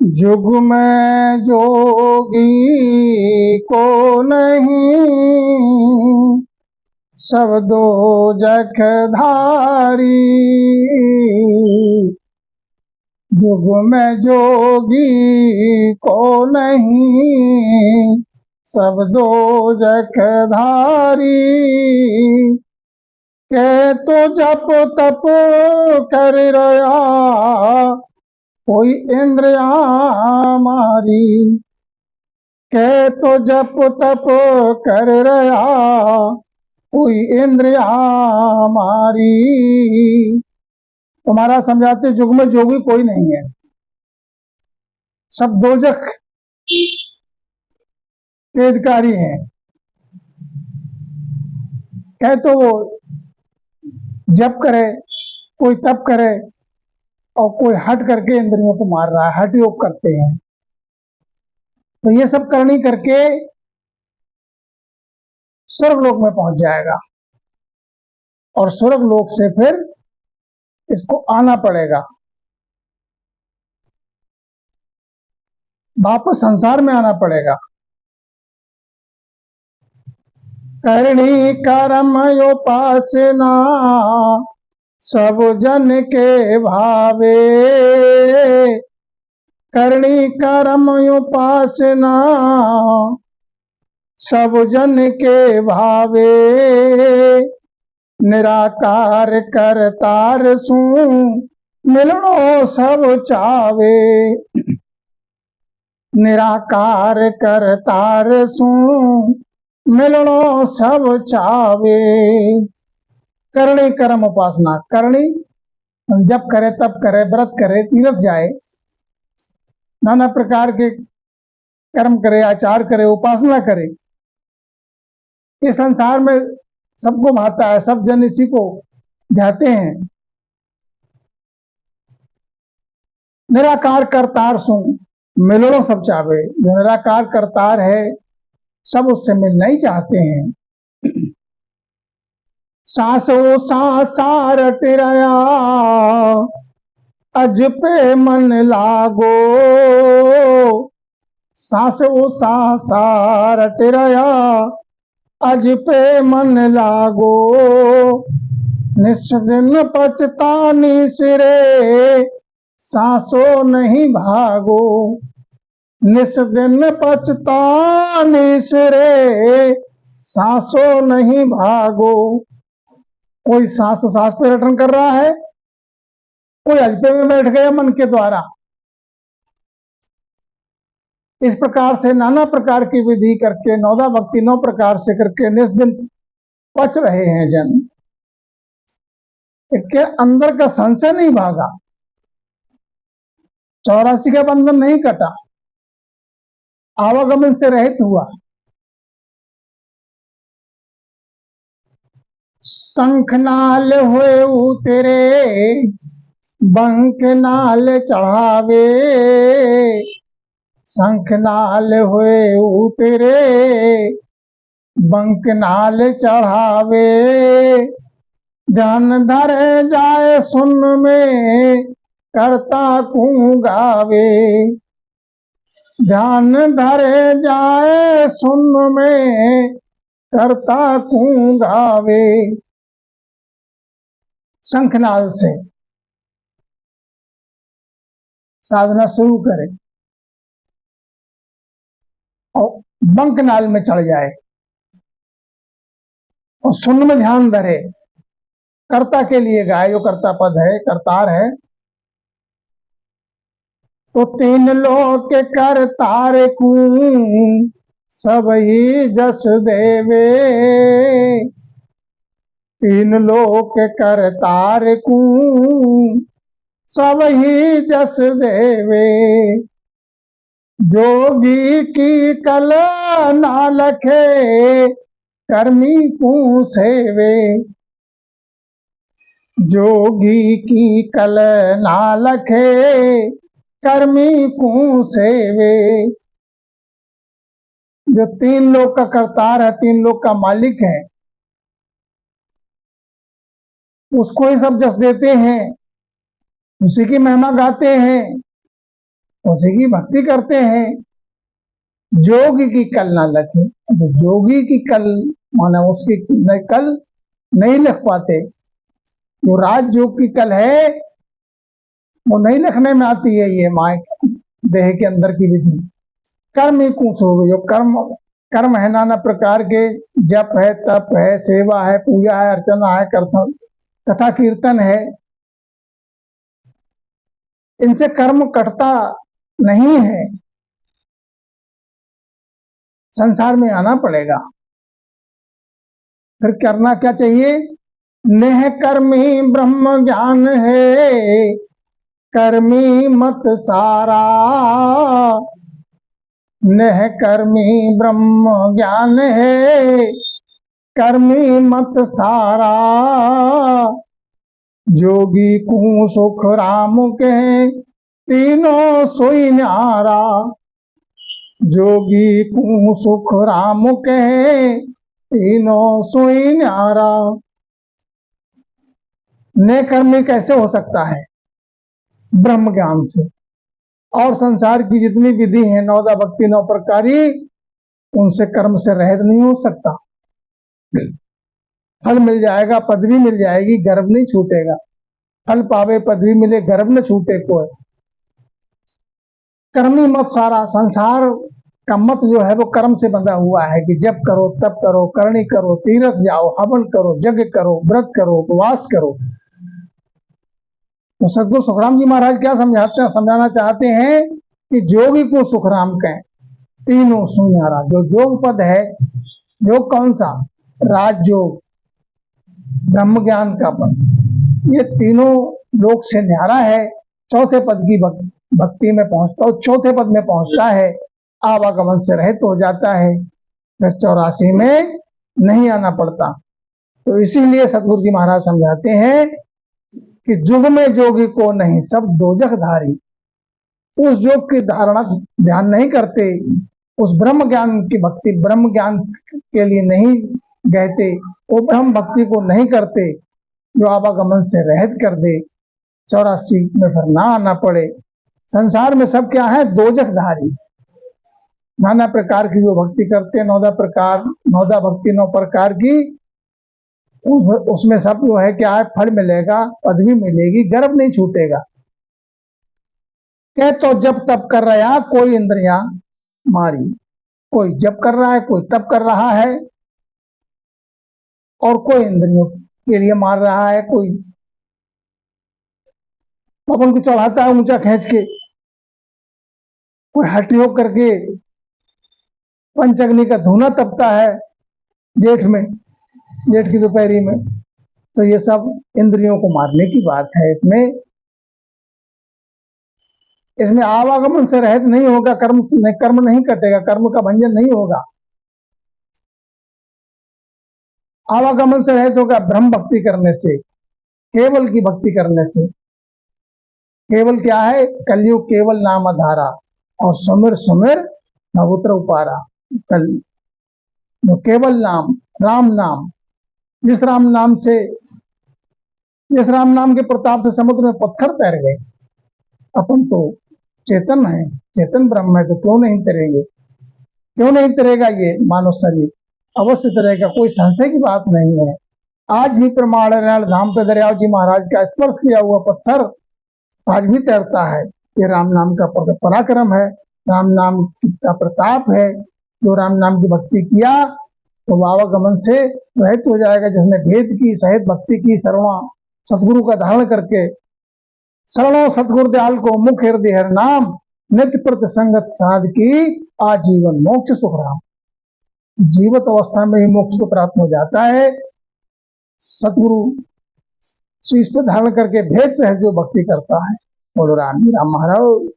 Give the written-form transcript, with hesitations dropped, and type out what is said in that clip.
जुग में जोगी को नहीं, सब दो जखधारी। जुग में जोगी को नहीं, सब दो जखधारी। के तो जप तप कर रहा, कोई इंद्रिया मारी। के तो जप तप कर रहा, कोई इंद्रिया मारी। तुम्हारा समझाते जुग में जोगी कोई नहीं है, सब दोजख के अधिकारी हैं। कह तो वो जप करे, कोई तप करे, और कोई हट करके इंद्रियों को मार रहा है, हठ योग करते हैं। तो ये सब करनी करके स्वर्गलोक में पहुंच जाएगा, और स्वर्गलोक से फिर इसको आना पड़ेगा, वापस संसार में आना पड़ेगा। करणी कर्म उपासना, सब जन के भावे। करणी कर्म उपासना, सब जन के भावे। निराकार करतार सु, मिलनो सब चावे। निराकार करतार सु, मिलनो सब चावे। करणी कर्म उपासना, करणी जब करे तब करे, व्रत करे, तीर्थ जाए, नाना प्रकार के कर्म करे, आचार करे, उपासना करे। इस संसार में सबको भाता है, सब जन इसी को ध्याते हैं। निराकार करतार सु, मिलनो सब चावे। जो निराकार करतार है, सब उससे मिलना ही चाहते हैं। सासो सासार टिरया, अज पे मन लागो। सासो सासार टिरया, अज पे मन लागो। निस दिन पछतानी सिरे, सासो नहीं भागो। निस दिन पछतानी सिरे, सासो नहीं भागो। कोई सांसों सांस पे रटन कर रहा है, कोई अजपे में बैठ गया मन के द्वारा। इस प्रकार से नाना प्रकार की विधि करके, नौदा भक्ति 9 प्रकार से करके निस दिन पच रहे हैं जन। इसके अंदर का संशय नहीं भागा, 84 का बंधन नहीं कटा, आवागमन से रहित हुआ। शंखनाल हुए तेरे, बंक नाल चढ़ावे। शंखनाल हुए तेरे, बंक नाल चढ़ावे। ध्यान धरे जाए सुन में, करता कू गावे। ध्यान धरे जाए सुन में, करता कू गावे। शंखनाल से साधना शुरू करे और बंकनाल में चढ़ जाए और सुन में ध्यान धरे। कर्ता के लिए गाए, जो कर्ता पद है, करतार है। तो 3 लोक करतार कू, सब ही जस देवे। 3 लोक करतार कू, सब ही जस देवे। जोगी की कल ना लखे, कर्मी कू सेवे। जोगी की कल ना लखे, कर्मी कू सेवे। जो 3 लोक का करतार है, 3 लोक का मालिक है, उसको ही सब जस देते हैं, उसी की महिमा गाते हैं। उसी की भक्ति करते हैं। जोगी की कल ना लखे, तो जोगी की कल माने उसकी कल नहीं लिख पाते। जो राजयोग की कल है वो नहीं लिखने में आती है। ये माय देह के अंदर की विधि कर्म ही कुछ हो गई। जो कर्म कर्म है नाना प्रकार के, जप है, तप है, सेवा है, पूजा है, अर्चना है, कथा कीर्तन है, इनसे कर्म कटता नहीं है। संसार में आना पड़ेगा। फिर करना क्या चाहिए? नेह कर्मी ब्रह्म ज्ञान है, कर्मी मत सारा। नेह कर्मी ब्रह्म ज्ञान है, कर्मी मत सारा। जोगी को सुख राम के, तीनों सोई न्यारा। जोगी को सुख राम के, तीनों सोई न्यारा। ने कर्मी कैसे हो सकता है? ब्रह्म ज्ञान से। और संसार की जितनी विधि है, नौदा भक्ति नौ प्रकारी, उनसे कर्म से रहित नहीं हो सकता। फल मिल जाएगा, पदवी मिल जाएगी, गर्व नहीं छूटेगा। फल पावे पदवी मिले, गर्व न छूटे कोई। कर्मी मत सारा। संसार का मत जो है वो कर्म से बंधा हुआ है कि जब करो, तब करो, करनी करो, तीर्थ जाओ, हवन करो, यज्ञ करो, व्रत करो, उपवास करो। तो सदगुरु सुखराम जी महाराज क्या समझाना चाहते हैं कि जोगी को सुखराम कहें, तीनों सुनियारा। जो योग पद है, योग कौन सा? राजयोग, ब्रह्म ज्ञान का पद, ये तीनों लोक से न्यारा है। चौथे पद की भक्ति में पहुंचता, चौथे पद में पहुंचता है, आवागमन से रहित हो जाता है, फिर 84 में नहीं आना पड़ता। तो इसीलिए सतगुरु जी महाराज समझाते हैं कि जुग में जोगी को नहीं, सब दोजख धारी। उस योग की धारणा ध्यान नहीं करते, उस ब्रह्म ज्ञान की भक्ति, ब्रह्म ज्ञान के लिए नहीं गहते, वो ब्रह्म भक्ति को नहीं करते, जो आवागमन से रहित कर दे, 84 में फिर ना आना पड़े। संसार में सब क्या है? दोजख धारी। नाना प्रकार की जो भक्ति करते हैं, नौदा भक्ति 9 प्रकार की, उसमें सब जो है क्या है? फल मिलेगा, पदवी मिलेगी, गर्व नहीं छूटेगा। कह तो जब तब कर रहा कोई इंद्रियां मारी। कोई जब कर रहा है, कोई तब कर रहा है, और कोई इंद्रियों के लिए मार रहा है। कोई अपन को चढ़ाता है ऊंचा खींच के, कोई हटियोग करके पंचअग्नि का धुना तपता है जेठ में, जेठ की दोपहरी में। तो ये सब इंद्रियों को मारने की बात है। इसमें आवागमन से रहित नहीं होगा, कर्म नहीं कटेगा, कर्म का भंजन नहीं होगा। आवागमन से रहित होगा ब्रह्म भक्ति करने से, केवल की भक्ति करने से। केवल क्या है? कलयुग केवल नाम आधारा, और सुमिर सुमिर भगुत्र उपारा। केवल नाम, राम नाम, जिस राम नाम के प्रताप से समुद्र में पत्थर तैर गए। अपन तो चेतन है, चेतन ब्रह्म है, तो क्यों नहीं तैरेंगे? क्यों नहीं तैरेगा ये मानव शरीर? अवश्य तैरेगा, कोई संशय की बात नहीं है। आज भी प्रमाण धाम पे दरियाव जी महाराज का स्पर्श किया हुआ पत्थर आज भी तैरता है। ये राम नाम का पराक्रम है, राम नाम का प्रताप है। जो राम नाम की भक्ति किया तो आवागमन से रहित हो जाएगा। जिसने भेद की सहित भक्ति की, सर्वा सतगुरु का धारण करके, शरणों सतगुरु दयाल को मुख हृदय हर नाम, नित्य प्रति संगत साध की, आजीवन मोक्ष सुख राम। जीवित अवस्था में ही मोक्ष को प्राप्त हो जाता है। सतगुरु शीश पे धारण करके भेद से जो भक्ति करता है, बोलो राम जी राम महाराज।